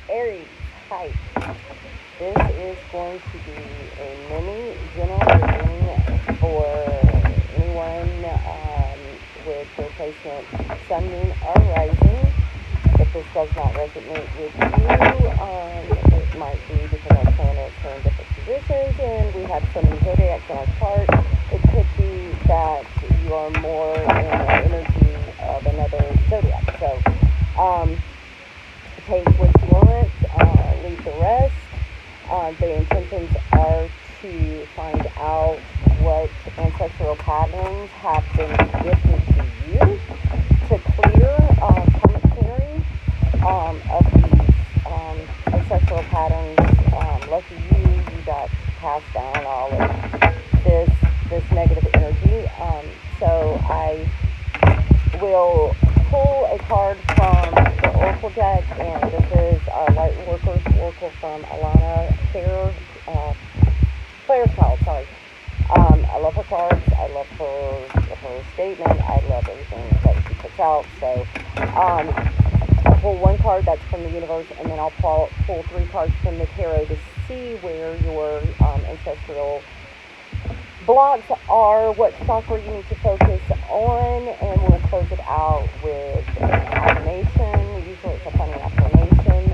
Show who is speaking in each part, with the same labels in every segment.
Speaker 1: Aries, hi. This is going to be a mini general reading for anyone with their placement sun, moon, or rising. If this does not resonate with you, it might be because our planets are in different positions and we have so many zodiacs in our chart. It could be that you are more in the energy of another zodiac. So, take what you want, leave the rest. The intentions are to find out what ancestral patterns have been gifted to you to clear karmic clearing of these ancestral patterns. Lucky you got passed down all of this negative energy. So I will pull a card from the Oracle deck, and this is Light Workers Oracle from Alana Fairchild. Sorry. I love her cards. I love her statement. I love everything that she puts out. So I'll pull one card that's from the universe, and then I'll pull three cards from the tarot to see where your ancestral blocks are, what chakra you need to focus on, and we'll close it out with an affirmation. Usually it's a funny affirmation.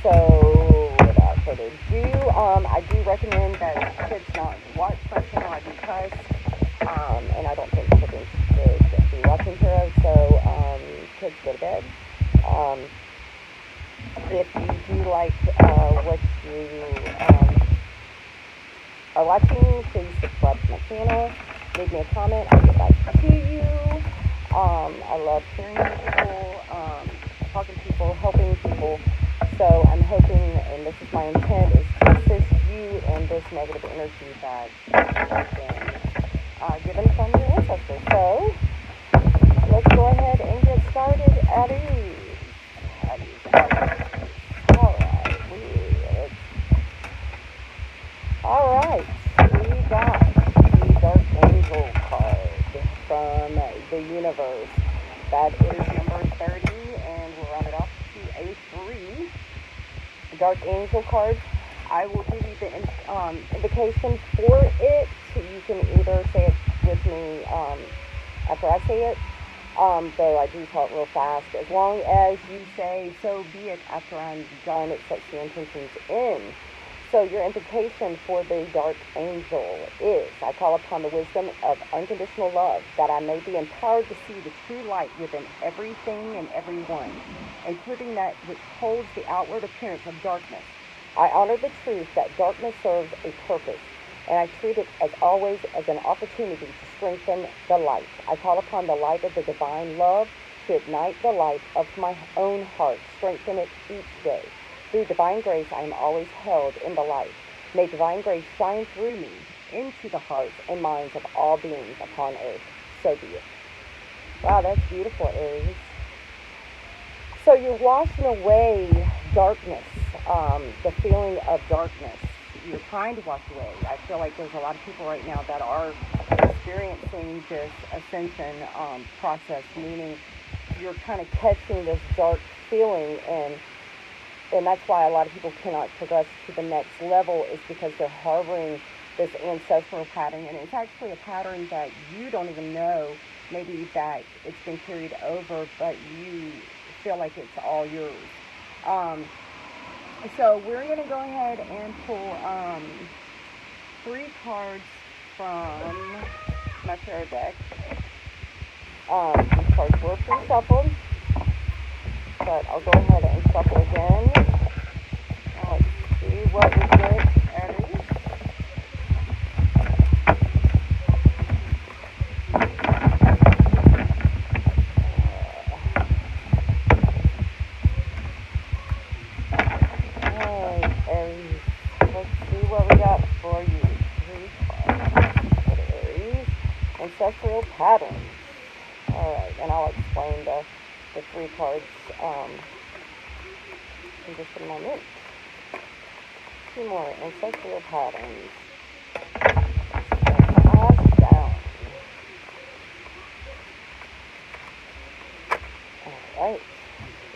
Speaker 1: So without further ado, I do recommend that kids not watch my channel. I do cuss, and I don't think children should be watching tarot, so kids go to bed. If you do like what you are watching, please subscribe to my channel, leave me a comment, I'll get back to you. I love hearing from people, talking to people, helping people. So I'm hoping, and this is my intent, is to assist you in this negative energy that has been given from your ancestors. So let's go ahead and get started. Aries. Alright, we got the Dark Angel card from the universe. That is number 30, and we'll round it off to a 3. The Dark Angel card, I will give you the indication for it. You can either say it with me after I say it, though I do talk real fast. As long as you say, so be it, after I'm done, it sets the intentions in. So your invitation for the Dark Angel is, I call upon the wisdom of unconditional love, that I may be empowered to see the true light within everything and everyone, including that which holds the outward appearance of darkness. I honor the truth that darkness serves a purpose, and I treat it as always as an opportunity to strengthen the light. I call upon the light of the divine love to ignite the light of my own heart, strengthen it each day. Through divine grace, I am always held in the light. May divine grace shine through me into the hearts and minds of all beings upon earth. So be it. Wow, that's beautiful, Aries. So you're washing away darkness, the feeling of darkness. You're trying to wash away. I feel like there's a lot of people right now that are experiencing this ascension process, meaning you're kind of catching this dark feeling, and that's why a lot of people cannot progress to the next level, is because they're harboring this ancestral pattern. And it's actually a pattern that you don't even know, maybe that it's been carried over, but you feel like it's all yours. So we're going to go ahead and pull 3 cards from my tarot deck. These cards were pre-shuffled, but I'll go ahead and shuffle again. Now let's see what we get, Aries. Alright, Aries. Let's see what we got for you. 3 cards for the Aries. Ancestral patterns. Alright, and I'll explain the 3 cards in just a moment. 2 more ancestral patterns. Pass down. Alright.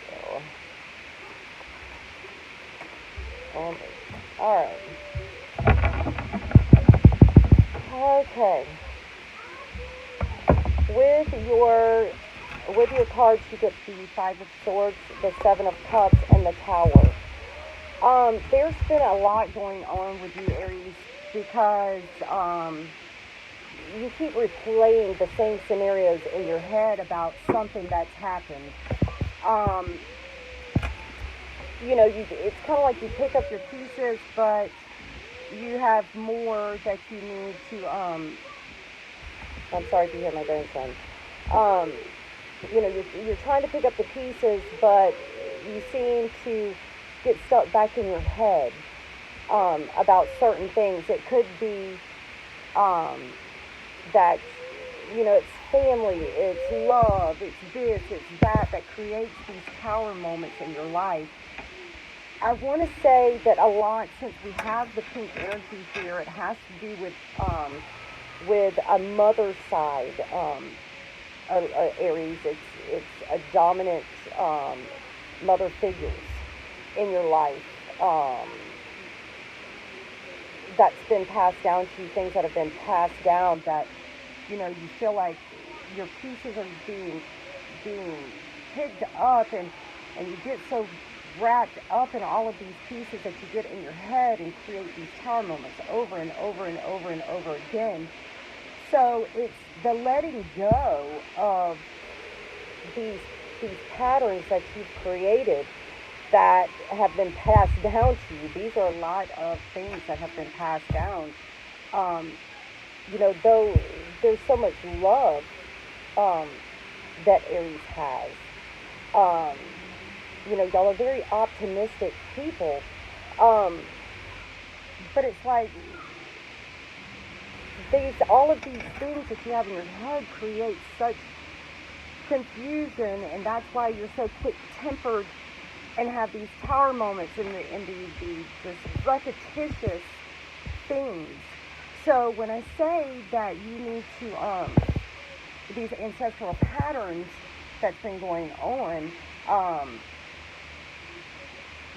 Speaker 1: So All right. Okay. With your cards, you get the Five of Swords, the Seven of Cups, and the Tower. There's been a lot going on with you, Aries, because you keep replaying the same scenarios in your head about something that's happened. Um, it's kind of like you pick up your pieces, but you have more that you need to. I'm sorry if you hear my grandson. Um, you're trying to pick up the pieces, but you seem to get stuck back in your head about certain things. It could be um, that it's family, it's love, it's this, it's that creates these tower moments in your life. I want to say that a lot, since we have the pink energy here, it has to do with a mother's side. Aries, it's a dominant mother figures in your life that's been passed down to you, things that have been passed down that you feel like your pieces are being picked up, and you get so wrapped up in all of these pieces that you get in your head and create these tower moments over and over and over and over again. So it's the letting go of these these patterns that you've created that have been passed down to you. These are a lot of things that have been passed down. Um, though there's so much love um, that Aries has. Um, y'all are very optimistic people. Um, but it's like all of these things that you have in your head create such confusion, and that's why you're so quick-tempered and have these tower moments and this repetitious things. So when I say that you need to these ancestral patterns that's been going on,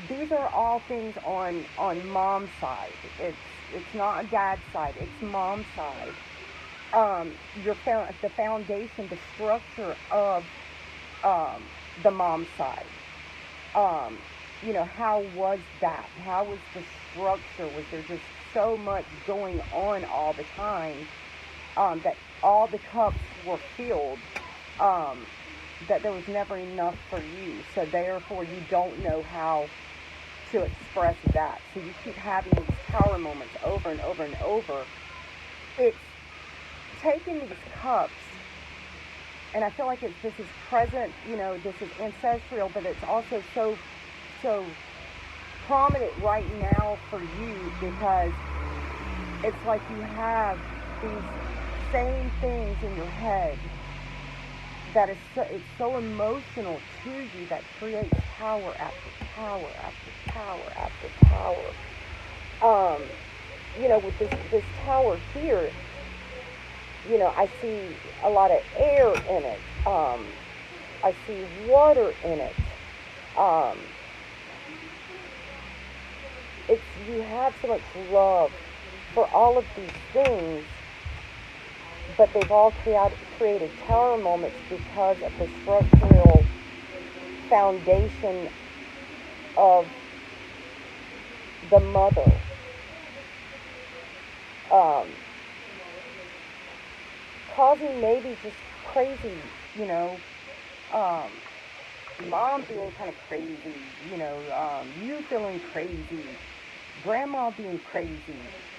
Speaker 1: these are all things on mom's side. It's not dad's side. It's mom's side. The foundation, the structure of the mom side. Um, how was that? How was the structure? Was there just so much going on all the time that all the cups were filled? That there was never enough for you. So therefore, you don't know how to express that. So you keep having these tower moments over and over and over. It's taking these cups, and I feel like this is present, this is ancestral, but it's also so prominent right now for you because it's like you have these same things in your head that it's so emotional to you that creates tower after tower after tower after tower. With this tower here, I see a lot of air in it. I see water in it. Um, you have so much love for all of these things, but they've all created tower moments because of the structural foundation of the mother. Causing maybe just crazy, um, mom being kind of crazy, you feeling crazy, grandma being crazy.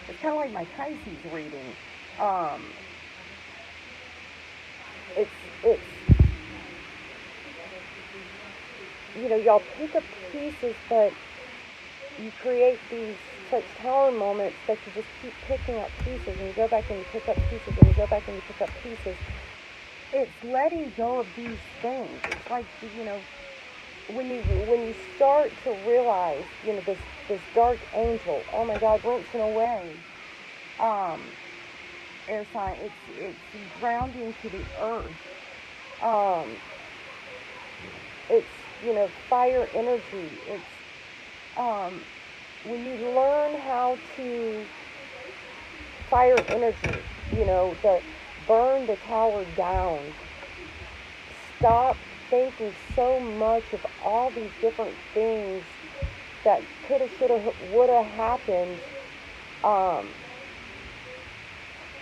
Speaker 1: It's kind of like my Pisces reading. Um, it's y'all pick up pieces, but you create these such tower moments that you just keep picking up pieces, and you go back and you pick up pieces, and you go back and you pick up pieces. It's letting go of these things. It's like, when you start to realize, this dark angel, oh my God, wrenching away, air sign, it's grounding to the earth. It's, fire energy. It's, when you learn how to fire energy, the burn the tower down, stop thinking so much of all these different things that coulda, shoulda, woulda happened, um,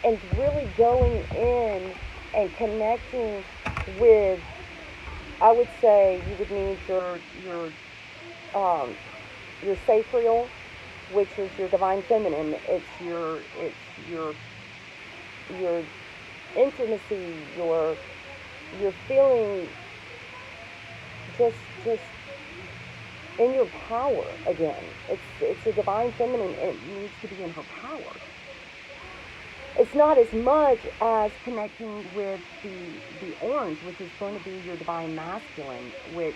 Speaker 1: and really going in and connecting with, I would say you would need um, your sacral, which is your divine feminine. It's your intimacy, your feeling just in your power again. It's a divine feminine. It needs to be in her power. It's not as much as connecting with the orange, which is going to be your divine masculine, which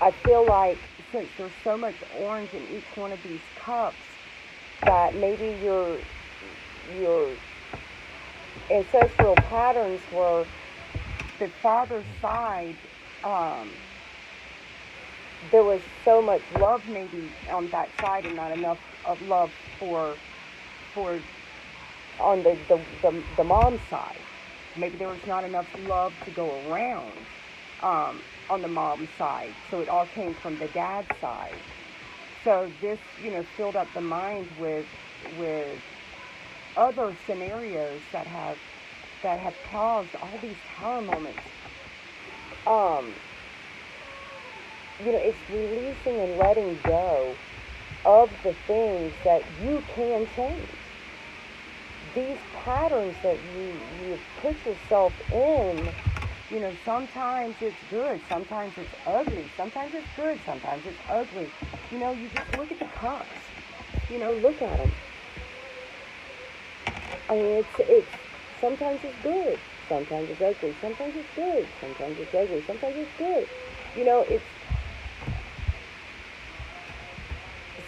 Speaker 1: I feel like since there's so much orange in each one of these cups, that maybe your ancestral patterns were the father's side. Um, there was so much love maybe on that side, and not enough of love for on the mom's side. Maybe there was not enough love to go around, on the mom's side, so it all came from the dad's side. So this, filled up the mind with other scenarios that have caused all these tower moments. Um, it's releasing and letting go of the things that you can change. These patterns that you put yourself in, sometimes it's good, sometimes it's ugly, sometimes it's good, sometimes it's ugly. You just look at the cups. Look at them. I mean, it's sometimes it's good, sometimes it's ugly, sometimes it's good, sometimes it's ugly, sometimes it's good. It's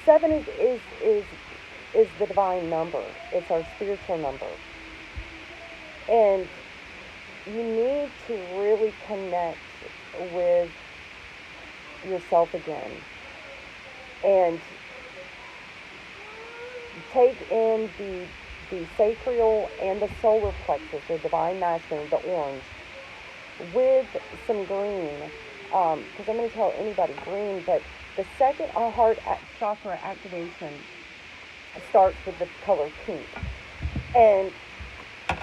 Speaker 1: seven is the divine number. It's our spiritual number, and you need to really connect with yourself again, and take in the sacral and the solar plexus, the divine masculine, the orange, with some green. Because I'm going to tell anybody green, but the second heart chakra activation starts with the color pink. And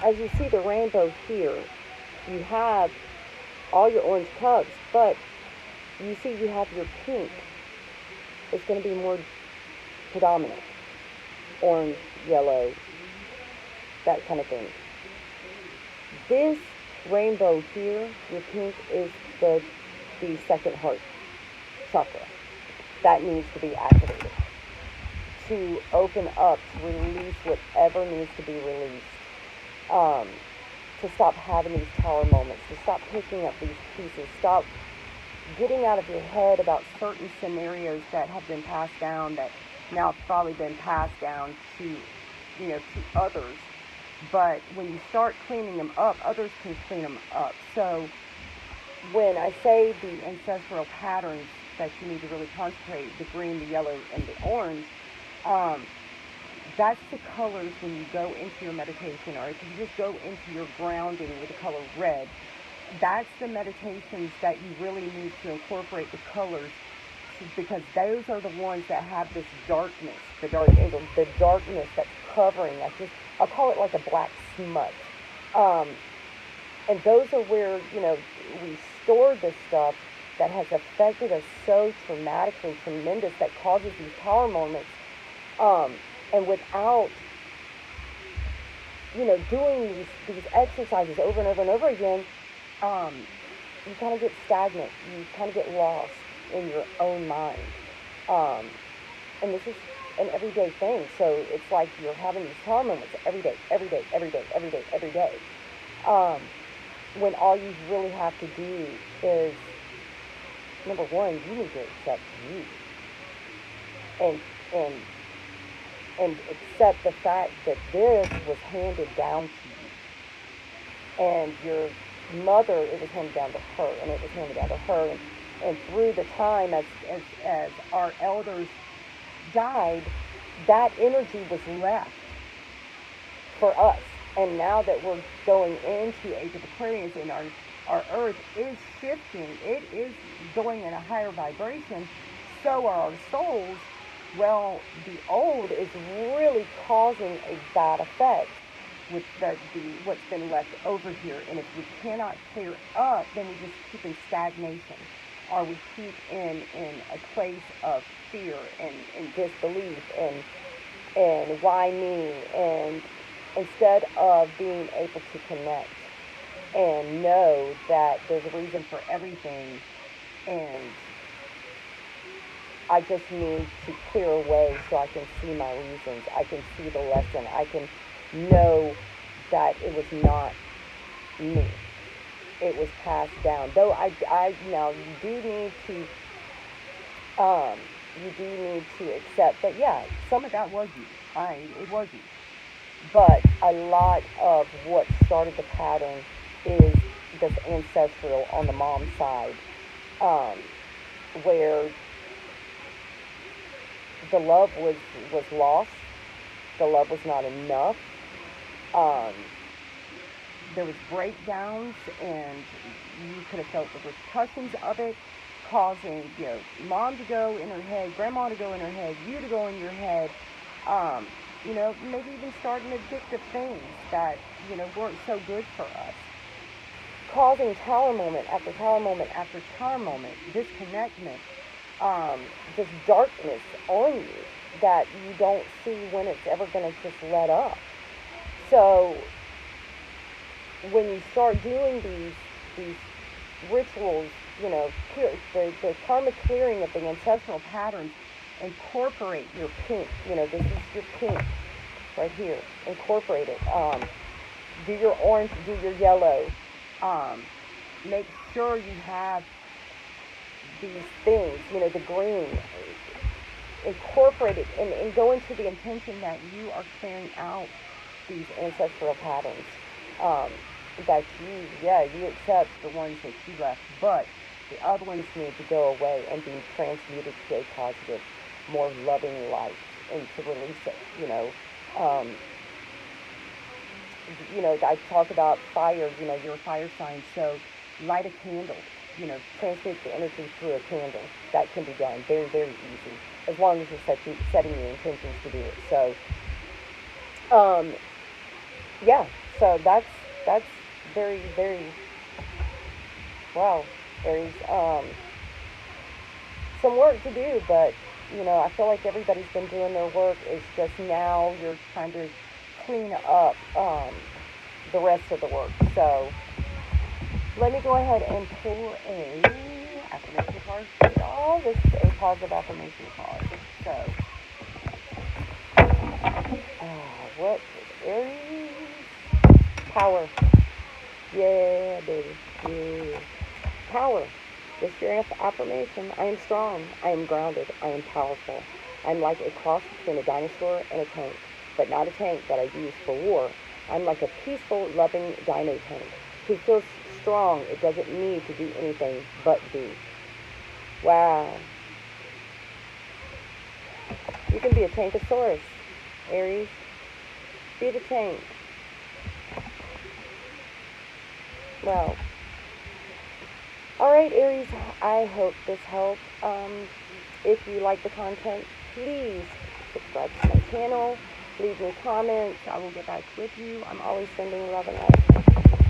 Speaker 1: as you see the rainbow here, you have all your orange cups, but you see you have your pink. It's going to be more predominant. Orange, yellow, that kind of thing. This rainbow here, your pink, is the second heart chakra. That needs to be activated to open up, to release whatever needs to be released. To stop having these tower moments, to stop picking up these pieces, stop getting out of your head about certain scenarios that have been passed down, that now have probably been passed down to others. But when you start cleaning them up, others can clean them up. So when I say the ancestral patterns that you need to really concentrate, the green, the yellow, and the orange, that's the colors when you go into your meditation, or if you just go into your grounding with the color red. That's the meditations that you really need to incorporate the colors, because those are the ones that have this darkness, the dark angle, the darkness that's covering, like this, I'll call it like a black smut. And those are where, we store this stuff that has affected us so traumatically, tremendous, that causes these power moments. And without, doing these exercises over and over and over again, you kind of get stagnant. You kind of get lost in your own mind. And this is an everyday thing. So it's like you're having these power moments every day, every day, every day, every day, every day. When all you really have to do is, number one, you need to accept you. And accept the fact that this was handed down to you. And your mother, it was handed down to her, and through the time, as our elders died, that energy was left for us. And now that we're going into Age of Aquarius and our earth is shifting, it is going in a higher vibration, so are our souls. Well, the old is really causing a bad effect with what's been left over here. And if we cannot clear up, then we just keep in stagnation, or we keep in a place of fear and disbelief and why me, and instead of being able to connect and know that there's a reason for everything, and I just need to clear away so I can see my reasons, I can see the lesson, I can know that it was not me, it was passed down. Though I now you do need to accept that, yeah, some of that was you. It was you. But a lot of what started the pattern is this ancestral on the mom's side, where the love was lost, the love was not enough. There was breakdowns, and you could have felt the repercussions of it, causing mom to go in her head, grandma to go in her head, you to go in your head. Maybe even starting addictive things that, weren't so good for us. Causing tower moment after tower moment after tower moment, disconnectment, this darkness on you that you don't see when it's ever going to just let up. So when you start doing these rituals, the karmic clearing of the ancestral patterns, incorporate your pink. This is your pink right here. Incorporate it. Do your orange, do your yellow. Make sure you have these things, the green. Incorporate it and go into the intention that you are clearing out these ancestral patterns. That you accept the ones that you left, but the other ones need to go away and be transmuted to a positive, more loving light, and to release it. I talk about fire. You're a fire sign, so light a candle. Transmute the energy through a candle. That can be done very, very easy, as long as you're setting your intentions to do it. So, so that's very, very, wow, Aries. Some work to do, but I feel like everybody's been doing their work. It's just now you're trying to clean up the rest of the work. So let me go ahead and pull a affirmation card for y'all. This is a positive affirmation card. So what is Aries? Power. Yeah, baby. Yeah. Power. This is your affirmation. I am strong. I am grounded. I am powerful. I'm like a cross between a dinosaur and a tank, but not a tank that I use for war. I'm like a peaceful, loving dino tank who feels strong. It doesn't need to do anything but be. Wow. You can be a tankosaurus, Aries. Be the tank. Wow. Alright, Aries, I hope this helped. If you like the content, please subscribe to my channel. Leave me comments. I will get back with you. I'm always sending love and light.